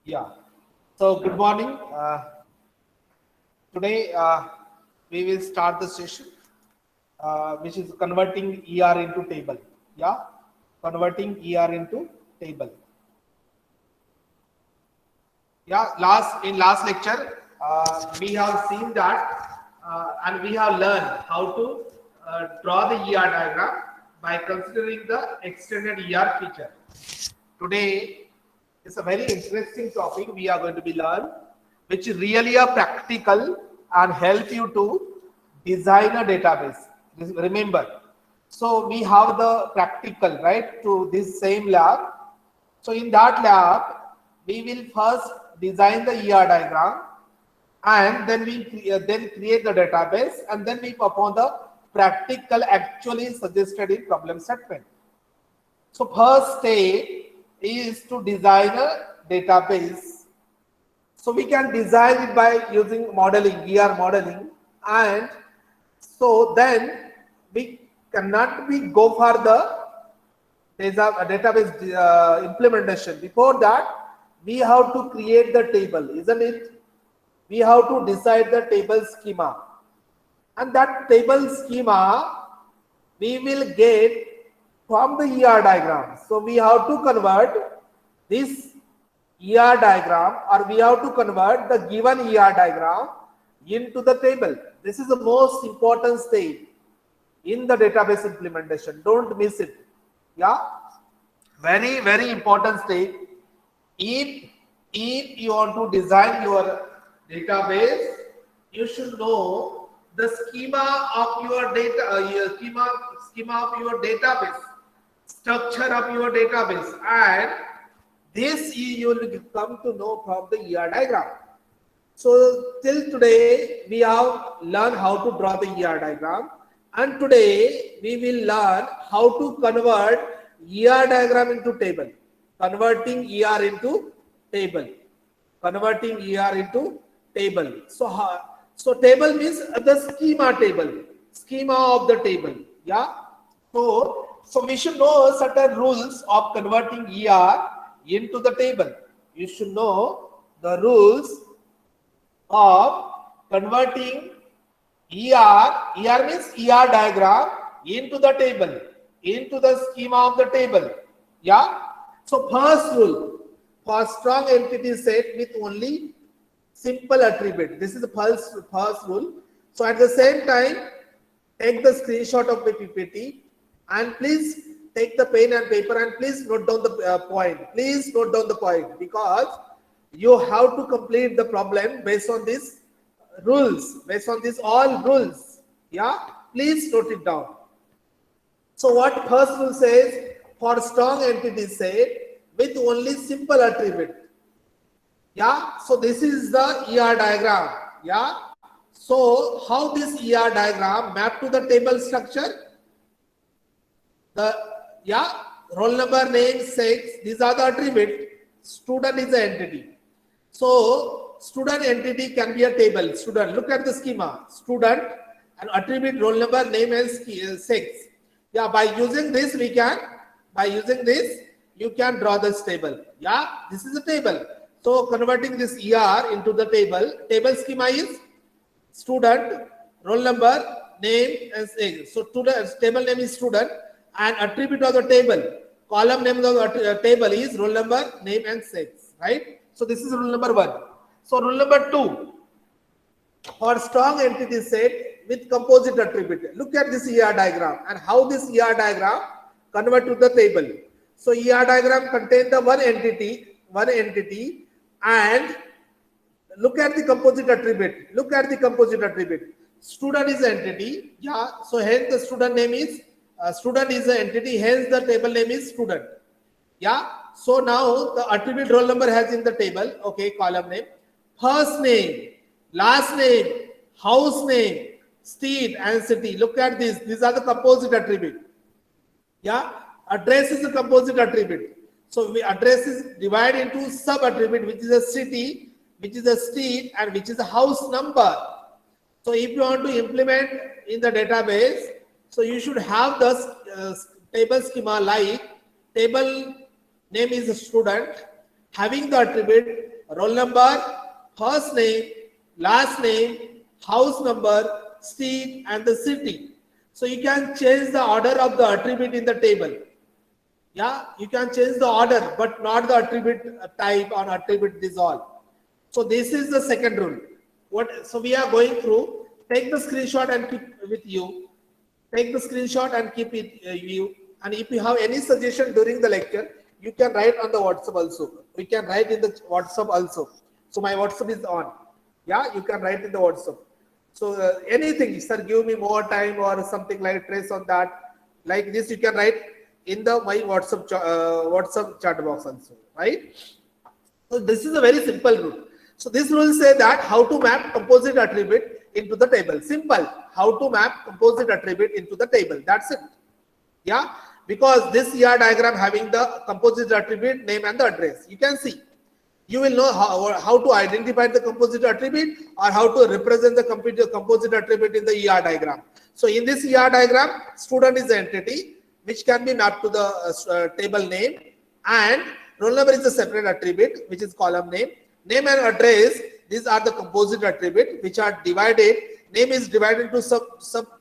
Yeah. So good morning. Today we will start the session, which is converting ER into table. Yeah, converting ER into table. Yeah. Last lecture, we have seen that, and we have learned how to draw the ER diagram by considering the extended ER feature. Today is a very interesting topic we are going to be learn, which is really a practical and help you to design a database. Remember, so we have the practical right to this same lab. So in that lab, we will first design the ER diagram, and then then create the database, and then we perform the practical actually suggested in problem statement. So first step is to design a database. So we can design it by using modeling, ER modeling, and so then we cannot be go for the database implementation. Before that, we have to create the table, isn't it? We have to decide the table schema, and that table schema we will get from the ER diagram. So we have to convert this ER diagram, or we have to convert the given ER diagram into the table. This is the most important step in the database implementation. Don't miss it. Yeah, very important step. If you want to design your database, you should know the schema of your data, schema of your database, structure of your database, and this you will come to know from the ER diagram. So till today we have learned how to draw the ER diagram, and today we will learn how to convert ER diagram into table, converting ER into table, converting ER into table. So table means the schema of the table. Yeah. So we should know certain rules of converting ER into the table. You should know the rules of converting ER means ER diagram into the table, into the schema of the table. Yeah. So first rule, for strong entity set with only simple attribute. This is the first rule. So at the same time, take the screenshot of the PPT, and please take the pen and paper, and please note down the point. Please note down the point, because you have to complete the problem based on these rules, based on these all rules. Yeah, please note it down. So what first rule says, for strong entity set with only simple attribute. Yeah, so this is the ER diagram. Yeah, so how this ER diagram map to the table structure? Roll number, name, sex, these are the attribute. Student is the entity. So student entity can be a table. Student, look at the schema. Student and attribute, roll number, name, and sex. Yeah, by using this you can draw this table. Yeah, this is a table. So converting this ER into the table schema is student, roll number, name, and sex. So table name is student, and attribute of the table, column name of the table is roll number, name, and sex. Right? So this is rule number 1. So rule number 2, for strong entity set with composite attribute. Look at this ER diagram and how this ER diagram convert to the table. So ER diagram contains the one entity, and look at the composite attribute. Look at the composite attribute. Student is the entity. Yeah. So hence the student name is student is the entity. Hence the table name is student. Yeah. So now the attribute roll number has in the table. Okay. Column name, first name, last name, house name, street, and city. Look at this. These are the composite attribute. Yeah. Address is a composite attribute. So address is divided into sub attribute, which is a city, which is a street, and which is a house number. So if you want to implement in the database, so you should have the table schema like table name is a student, having the attribute roll number, first name, last name, house number, street, and the city. So you can change the order of the attribute in the table. Yeah, you can change the order, but not the attribute type or attribute this all. So this is the second rule. So we are going through. Take the screenshot and keep with you. Take the screenshot and keep it you. And if you have any suggestion during the lecture, you can write on the WhatsApp also. We can write in the WhatsApp also. So my WhatsApp is on. Yeah, you can write in the WhatsApp. So anything, sir, give me more time or something like trace on that. Like this, you can write in the my WhatsApp chat box also, right? So this is a very simple rule. So this rule say that how to map composite attribute into the table. Simple. How to map composite attribute into the table. That's it. Yeah, because this ER diagram having the composite attribute name and the address. You can see. You will know how to identify the composite attribute or how to represent the composite attribute in the ER diagram. So in this ER diagram, student is the entity which can be mapped to the table name, and roll number is a separate attribute which is column name. Name and address, these are the composite attribute which are divided. Name is divided into sub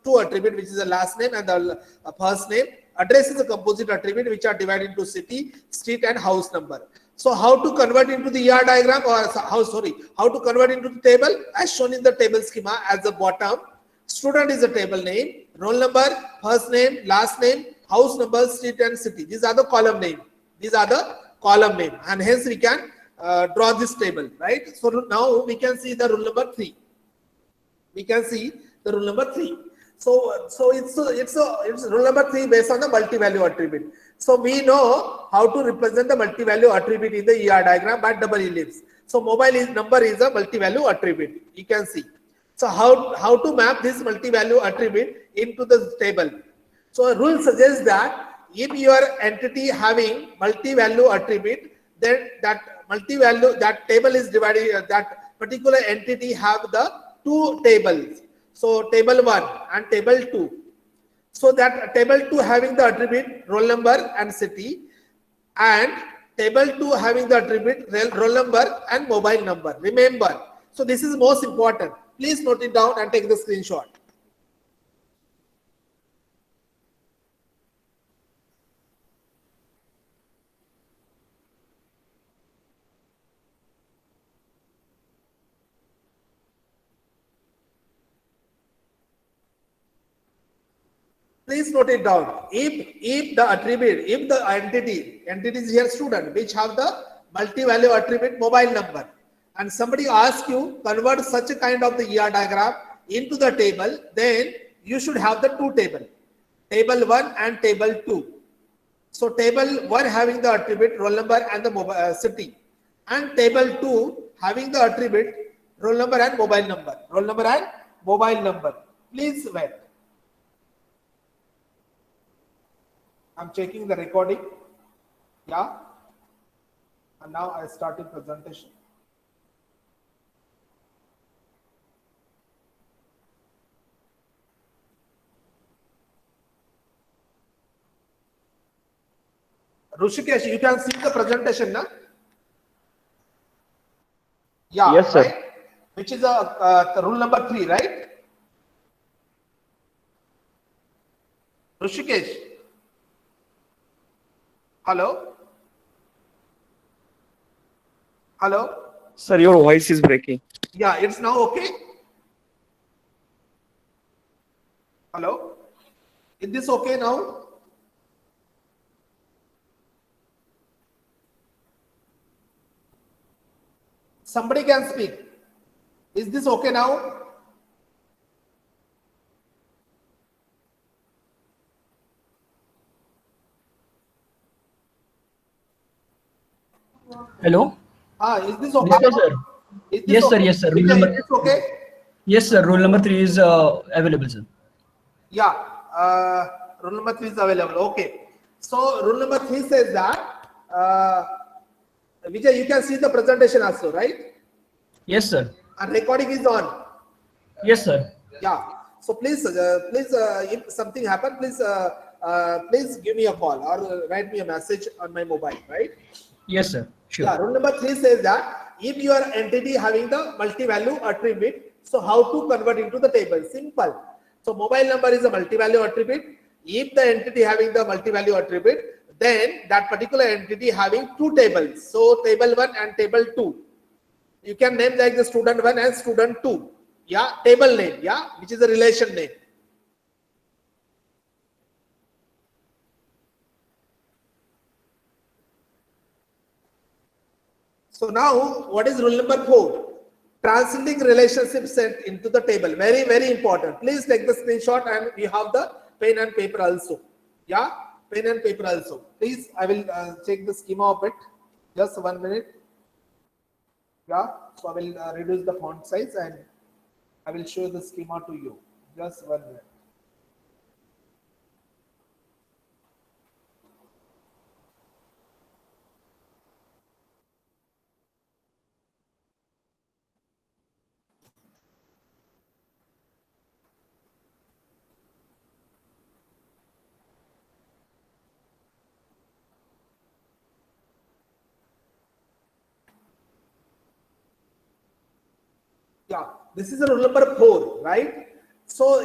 two attribute which is the last name and the first name. Address is a composite attribute which are divided into city, street, and house number. So how to convert into the ER diagram or how to convert into the table as shown in the table schema as the bottom. Student is a table name, roll number, first name, last name, house number, street, and city. These are the column name. These are the column name, and hence we can draw this table, right? So now we can see the rule number 3. We can see the rule number 3. So it's rule number 3 based on the multi-value attribute. So we know how to represent the multi-value attribute in the ER diagram by double ellipse. So mobile number is a multi-value attribute. You can see. So how to map this multi-value attribute into the table? So a rule suggests that if your entity having multi-value attribute, then that table is divided. That particular entity have the two tables. So table 1 and table 2. So that table 2 having the attribute roll number and city, and table 2 having the attribute roll number and mobile number. Remember, so this is most important. Please note it down and take the screenshot. Please note it down. If the attribute, if the entity is here student, which have the multi-value attribute mobile number, and somebody asks you convert such a kind of the ER diagram into the table, then you should have the two table, table 1 and table 2. So table 1 having the attribute roll number and the mobile city, and table 2 having the attribute roll number and mobile number. Roll number and mobile number. Please wait. I'm checking the recording. Yeah. And now I started presentation. Rushikesh, you can see the presentation, na? Yeah. Yes, sir. Right? Which is the rule number 3, right? Rushikesh. Hello? Hello? Sir, your voice is breaking. Yeah, it's now okay? Hello? Is this okay now? Somebody can speak. Is this okay now? Hello? Is this okay? Yes, sir. Is this Yes, sir. okay? Yes, sir. Rule Is number, this okay? yes, sir. Rule number 3 is available, sir. Yeah, rule number 3 is available. Okay. So rule number 3 says that, Vijay, you can see the presentation also, right? Yes, sir. And recording is on. Yes, sir. Yeah. So please, if something happen, please give me a call or write me a message on my mobile, right? Yes, sir. Sure. Yeah. Rule number 3 says that if your entity having the multi-value attribute, so how to convert into the table? Simple. So mobile number is a multi-value attribute. If the entity having the multi-value attribute, then that particular entity having two tables. So table 1 and table 2. You can name like the student 1 and student 2. Yeah, table name, yeah, which is a relation name. So now, what is rule number 4? Translating relationship set into the table. Very, very important. Please take the screenshot and we have the pen and paper also. Yeah, pen and paper also. Please, I will check the schema of it. Just 1 minute. Yeah, so I will reduce the font size and I will show the schema to you. Just 1 minute. Yeah, this is a rule number 4, right? So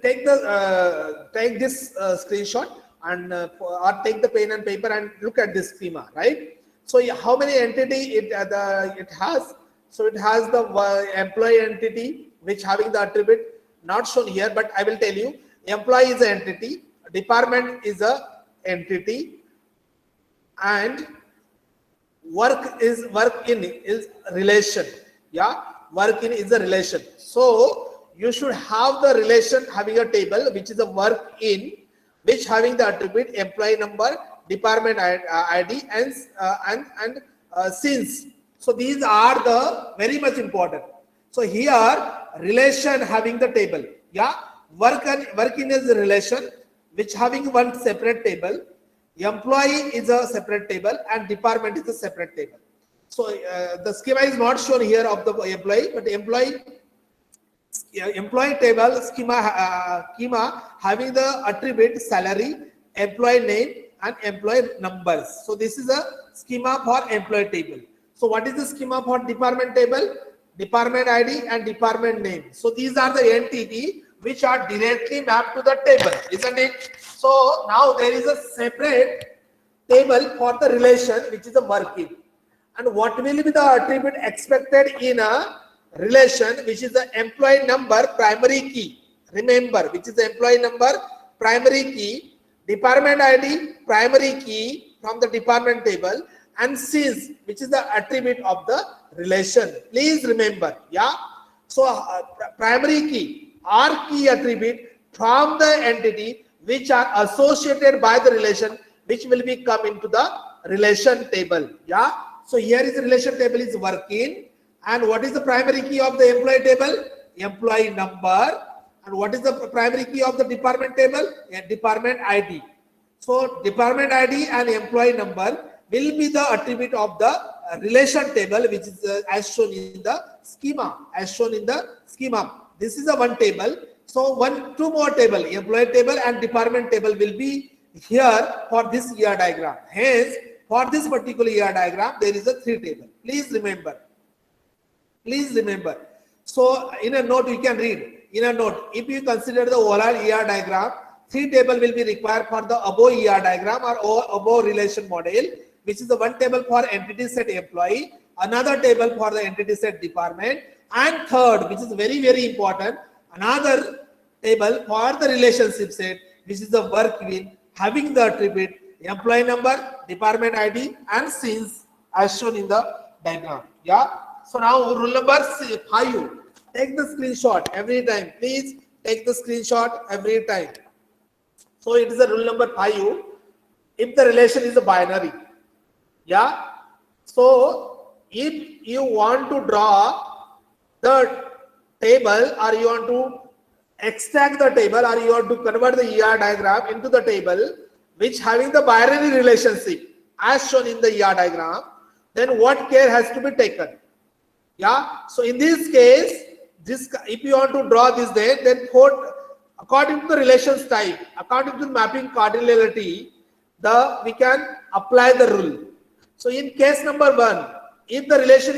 take this screenshot and or take the pen and paper and look at this schema, right? So how many entity it has? So it has the employee entity which having the attribute not shown here, but I will tell you. Employee is an entity, department is a entity, and work in is relation. Yeah, work in is a relation. So you should have the relation having a table which is a work in, which having the attribute employee number, department ID, and since. So these are the very much important. So here relation having the table. Yeah, work in is a relation which having one separate table. Employee is a separate table and department is a separate table. So the schema is not shown here of the employee, but employee table schema having the attribute salary, employee name, and employee numbers. So this is a schema for employee table. So what is the schema for department table? Department ID and department name. So these are the entity which are directly mapped to the table, isn't it? So now there is a separate table for the relation which is a working. And what will be the attribute expected in a relation which is the employee number primary key? Remember, which is the employee number primary key, department ID primary key from the department table, and since, which is the attribute of the relation. Please remember, yeah. So primary key or key attribute from the entity which are associated by the relation, which will be come into the relation table. Yeah. So here is the relation table is working, and what is the primary key of the employee table? Employee number. And what is the primary key of the department table? Department ID. So department ID and employee number will be the attribute of the relation table, which is as shown in the schema. As shown in the schema, this is a one table. So two more table, employee table and department table will be here for this ER diagram. Hence, for this particular ER diagram, there is a 3 table. Please remember. Please remember. So in a note you can read. In a note, if you consider the overall ER diagram, 3 table will be required for the above ER diagram or above relation model, which is the one table for entity set employee, another table for the entity set department, and third, which is very, very important, another table for the relationship set, which is the work in having the attribute employee number, department ID, and since as shown in the diagram. Yeah. So now rule number 5. Take the screenshot every time. Please take the screenshot every time. So it is a rule number 5. If the relation is a binary. Yeah. So if you want to draw the table, or you want to extract the table, or you want to convert the ER diagram into the table which having the binary relationship as shown in the ER diagram, then what care has to be taken? Yeah. So in this case, if you want to draw this there, then according to the relations type, according to the mapping cardinality, we can apply the rule. So in case number 1, if the relation is